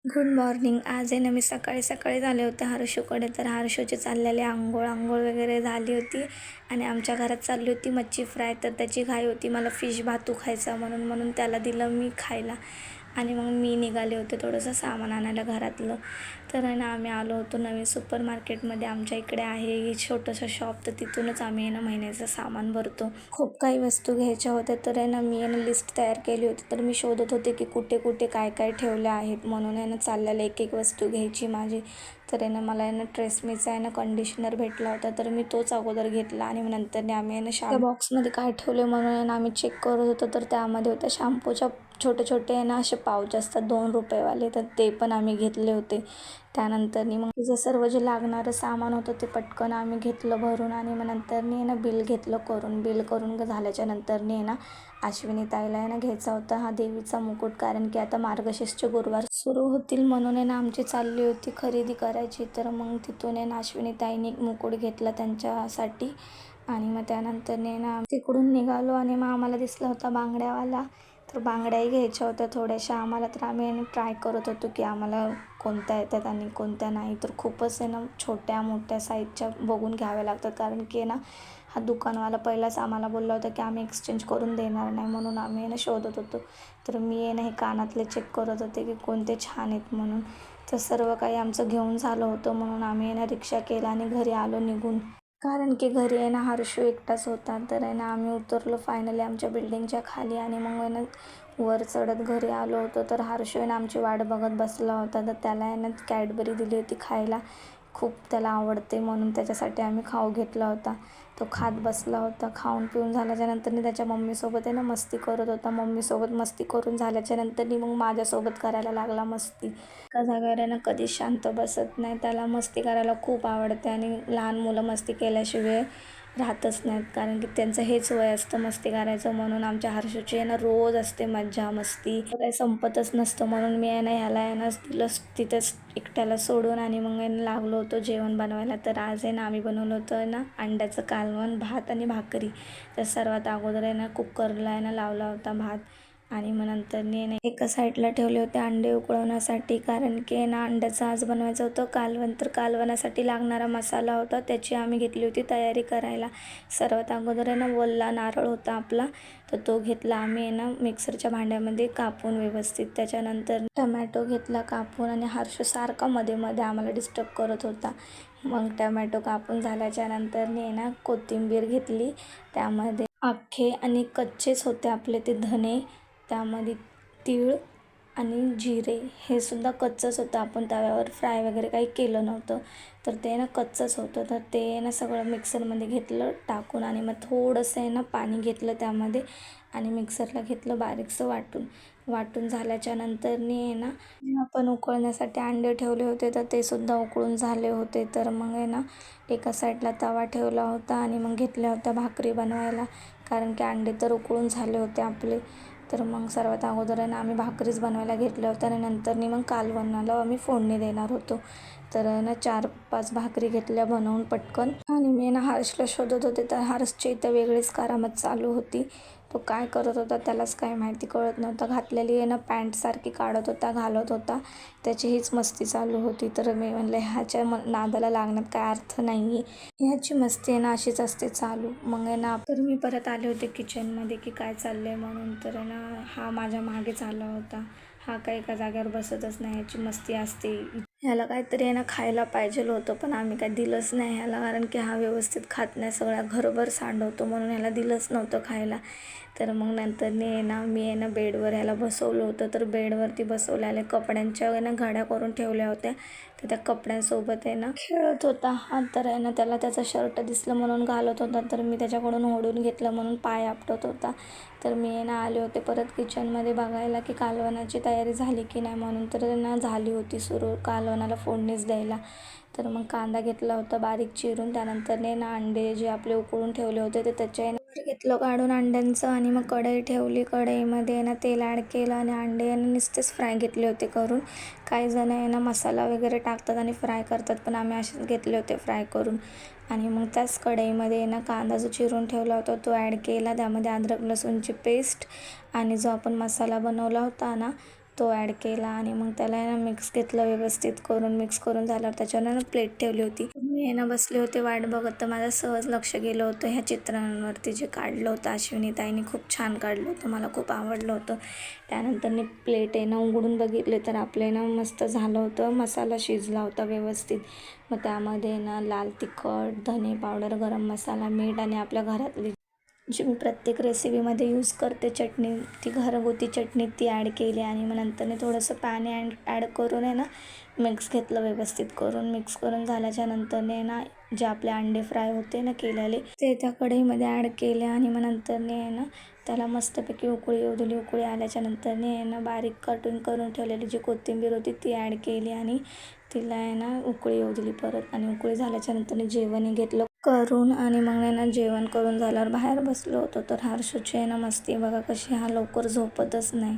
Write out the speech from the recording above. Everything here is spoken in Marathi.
Good morning. आज आहे ना मी सकाळी सकाळी झाले होते हर्षूकडे. तर हर्षूची चाललेली आंघोळ वगैरे झाली होती आणि आमच्या घरात चालली होती मच्छी फ्राय. तर त्याची घाई होती मला फिश भातू खायचा म्हणून त्याला दिलं मी खायला. आणि मग मी निघाले होते थोडंसं सामान आणायला घरातलं. तर आहे ना आम्ही आलो होतो नवीन सुपर मार्केटमध्ये. आमच्या इकडे आहे छोटंसं शॉप, तर तिथूनच आम्ही आहे ना महिन्याचं सामान भरतो. खूप काही वस्तू घ्यायच्या होत्या, तर आहे ना मी आहे ना लिस्ट तयार केली होती. तर मी शोधत होते की कुठे कुठे काय काय ठेवले आहेत, म्हणून आहे ना चाललेलं एक एक वस्तू घ्यायची माझी. तर आहे ना मला आहे ना ट्रेसमीचा आहे ना कंडिशनर भेटला होता, तर मी तोच अगोदर घेतला. आणि मग नंतर आम्ही आहे ना त्या बॉक्समध्ये काय ठेवले म्हणून आहे ना आम्ही चेक करत होतो. तर त्यामध्ये होत्या शॅम्पूच्या छोटे छोटे आहे ना असे पाऊच असतात 2 रुपयेवाले, तर ते पण आम्ही घेतले होते. त्यानंतर मग तिचं सर्व जे लागणारं सामान होतं ते पटकन आम्ही घेतलं भरून. आणि मग नंतर आहे ना बिल घेतलं करून. बिल करून झाल्याच्या नंतर आहे ना अश्विनी ताईला आहे ना घ्यायचा होता हा देवीचा मुकुट, कारण की आता मार्गशीर्षचे गुरुवार सुरू होतील म्हणून आहे ना आमची चालली होती खरेदी करायची. तर मग तिथून आहे ना अश्विनी ताईने एक मुकुट घेतला त्यांच्यासाठी. आणि मग त्यानंतर ना तिकडून निघालो आणि मग आम्हाला दिसला होता बांगड्यावाला. तर बांगड्याही घ्यायच्या होत्या थोड्याशा आम्हाला. तर आम्ही ट्राय करत होतो की आम्हाला कोणत्या येतात आणि कोणत्या नाही. तर खूपच आहे ना छोट्या मोठ्या साईजच्या बघून घ्याव्या लागतात, कारण की ना हा दुकानवाला पहिलाच आम्हाला बोलला होता की आम्ही एक्सचेंज करून देणार नाही, म्हणून आम्ही ना शोधत होतो. तर मी आहे ना हे कानातले चेक करत होते की कोणते छान आहेत म्हणून. तर सर्व काही आमचं घेऊन झालं होतं, म्हणून आम्ही ना रिक्षा केला आणि घरी आलो निघून. कारण की घरी आहे ना हर्षू एकटाच होता. तर आहे ना आम्ही उतरलो फायनली आमच्या बिल्डिंगच्या खाली आणि मग आहे ना वर चढत घरी आलो होतो. तर हर्षू आहे ना आमची वाट बघत बसला होता. तर त्याला आहे ना कॅडबरी दिली होती खायला, खूप त्याला आवडते म्हणून त्याच्यासाठी आम्ही खाऊ घेतला होता. तो खात बसला होता. खाऊन पिऊन झाल्याच्या नंतर त्याच्या मम्मीसोबत आहे ना मस्ती करत होता. मम्मीसोबत मस्ती करून झाल्याच्या नंतर मग माझ्यासोबत करायला लागला मस्ती. एका जागेवर आहे ना कधीच शांत बसत नाही. त्याला मस्ती करायला खूप आवडते आणि लहान मुलं मस्ती केल्याशिवाय राहतच नाहीत, कारण की त्यांचं हेच वय असतं मस्ती करायचं. म्हणून आमच्या हर्षूची आहे ना रोज असते मज्जा मस्ती, काही संपतच नसतं. म्हणून मी आहे ना ह्याला आहे ना तिथंच एकट्याला सोडून आणि मग आहे ना लागलो होतो जेवण बनवायला. तर आज आहे ना आम्ही बनवलं होतं ना अंड्याचं कालवण, भात आणि भाकरी. तर सर्वात अगोदर आहे ना कुकरला आहे ना लावला होता भात. आणि मग नंतर एका साईडला ठेवले होते अंडे उकळवण्यासाठी, कारण की ना अंड्याचं आज बनवायचं होतं कालवण. तर कालवणासाठी लागणारा मसाला होता, त्याची आम्ही घेतली होती तयारी करायला. सर्वात अगोदर आहे ना वल्ला नारळ होता आपला, तर तो घेतला आम्ही आहे ना मिक्सरच्या भांड्यामध्ये कापून व्यवस्थित. त्याच्यानंतर टमॅटो घेतला कापून, आणि हर्ष सारखा मध्ये मध्ये आम्हाला डिस्टर्ब करत होता. मग टमॅटो कापून झाल्याच्या नंतर ना कोथिंबीर घेतली. त्यामध्ये अख्खे आणि कच्चेच होते आपले ते धने, त्यामध्ये तीळ आणि जिरे हे सुद्धा कच्चंच होतं. आपण तव्यावर फ्राय वगैरे काही केलं नव्हतं, तर ते ना कच्चंच होतं. तर ते ना सगळं मिक्सरमध्ये घेतलं टाकून, आणि मग थोडंसं आहे ना पाणी घेतलं त्यामध्ये आणि मिक्सरला घेतलं बारीकसं वाटून झाल्याच्या नंतर ना आपण उकळण्यासाठी अंडे ठेवले होते, तर ते सुद्धा उकळून झाले होते. तर मग आहे ना एका साईडला तवा ठेवला होता आणि मग घेतल्या होत्या भाकरी बनवायला, कारण की अंडे तर उकळून झाले होते आपले. तर मग सर्वात अगोदर आहे ना आम्ही भाकरीच बनवायला घेतल्या होत्या आणि नंतर मग कालवणाला आम्ही फोडणी देणार होतो. तर ना 4-5 भाकरी घेतल्या बनवून पटकन. आणि मी ना हर्षला शोधत होते, तर हर्षची इथं वेगळीच करामत चालू होती. तो काय करत होता त्यालाच काय माहिती, कळत नव्हतं. घातलेली आहे ना पॅन्टसारखी काढत होता, घालत होता, त्याची हीच मस्ती चालू होती. तर मी म्हणलं ह्याच्या नादाला लागण्यात काय अर्थ नाही आहे, ह्याची मस्ती आहे ना अशीच असते चालू. मग आहे ना तर मी परत आले होते किचनमध्ये की काय चाललं आहे म्हणून. तर आहे ना हा माझ्या मागेच आला होता. हा काही एका जागेवर बसतच नाही, ह्याची मस्ती असते. ह्याला काहीतरी आहे ना खायला पाहिजेल होतं, पण आम्ही काय दिलंच नाही ह्याला, कारण की हा व्यवस्थित खात नाही, सगळ्या घरभर सांडवतो, म्हणून ह्याला दिलंच नव्हतं खायला. तर मग नंतर मी आहे ना बेडवर ह्याला बसवलं होतं. तर बेडवरती बसवल्याने कपड्यांच्या आहे ना घड्या करून ठेवल्या होत्या, तर त्या कपड्यांसोबत आहे ना खेळत होता हा. तर आहे ना त्याला त्याचं शर्ट दिसलं म्हणून घालत होता, तर मी त्याच्याकडून ओढून घेतलं म्हणून पाय आपटत होता. तर मी आहे ना आले होते परत किचनमध्ये बघायला की कालवणाची तयारी झाली की नाही म्हणून. तर ना झाली होती सुरू कालवणाला फोडणीच द्यायला. तर मग कांदा घेतला होता बारीक चिरून. त्यानंतर ना अंडे जे आपले उकळून ठेवले होते ते त्याच्या घेतलं काढून अंड्यांचं, आणि मग कढई ठेवली. कढईमध्ये ना तेल ॲड केलं आणि अंडे नुसतेच फ्राय घेतले होते करून. काही जण आहे ना मसाला वगैरे टाकतात आणि फ्राय करतात, पण आम्ही असेच घेतले होते फ्राय करून. आणि मग त्याच कढईमध्ये ना कांदा जो चिरून ठेवला होता तो ॲड केला. त्यामध्ये अद्रक लसूणची पेस्ट आणि जो आपण मसाला बनवला होता ना तो ॲड केला आणि मग त्याला आहे ना मिक्स घेतलं व्यवस्थित करून. मिक्स करून झाल्यावर त्याच्यावर ना प्लेट ठेवली होती. मी आहे ना बसले होते वाट बघत, तर माझं सहज लक्ष गेलं होतं ह्या चित्रांवरती जे काढलं होतं अश्विनी ताईंनी. खूप छान काढलं होतं, मला खूप आवडलं होतं. त्यानंतर मी प्लेट आहे ना उघडून बघितले तर आपले ना मस्त झालं होतं. मसाला शिजला होता व्यवस्थित. मग त्यामध्ये ना लाल तिखट, धने पावडर, गरम मसाला, मीठ आणि आपल्या घरातली जी मी प्रत्येक रेसिपीमध्ये यूज करते चटणी, ती घरगुती चटणी ती ॲड केली. आणि मग नंतरने थोडंसं पाणी ॲड करून आहे ना मिक्स घेतलं व्यवस्थित करून. मिक्स करून झाल्याच्या नंतरने ना जे आपले अंडे फ्राय होते ना केलेले ते त्या कढईमध्ये ॲड केले. आणि मग नंतरने आहे ना त्याला मस्तपैकी उकळी येऊ दिली. उकळी आल्याच्या नंतरने आहे ना बारीक कटिंग करून ठेवलेली जी कोथिंबीर होती ती ॲड केली आणि तिला आहे ना उकळी येऊ दिली परत. आणि उकळी झाल्याच्या नंतरने जेवण घेतलं करून. आणि मग आहे ना जेवण करून झाल्यावर बाहेर बसलो होतो. तर हर्षूची आहे ना मस्ती बघा कशी, हा लवकर झोपतच नाही.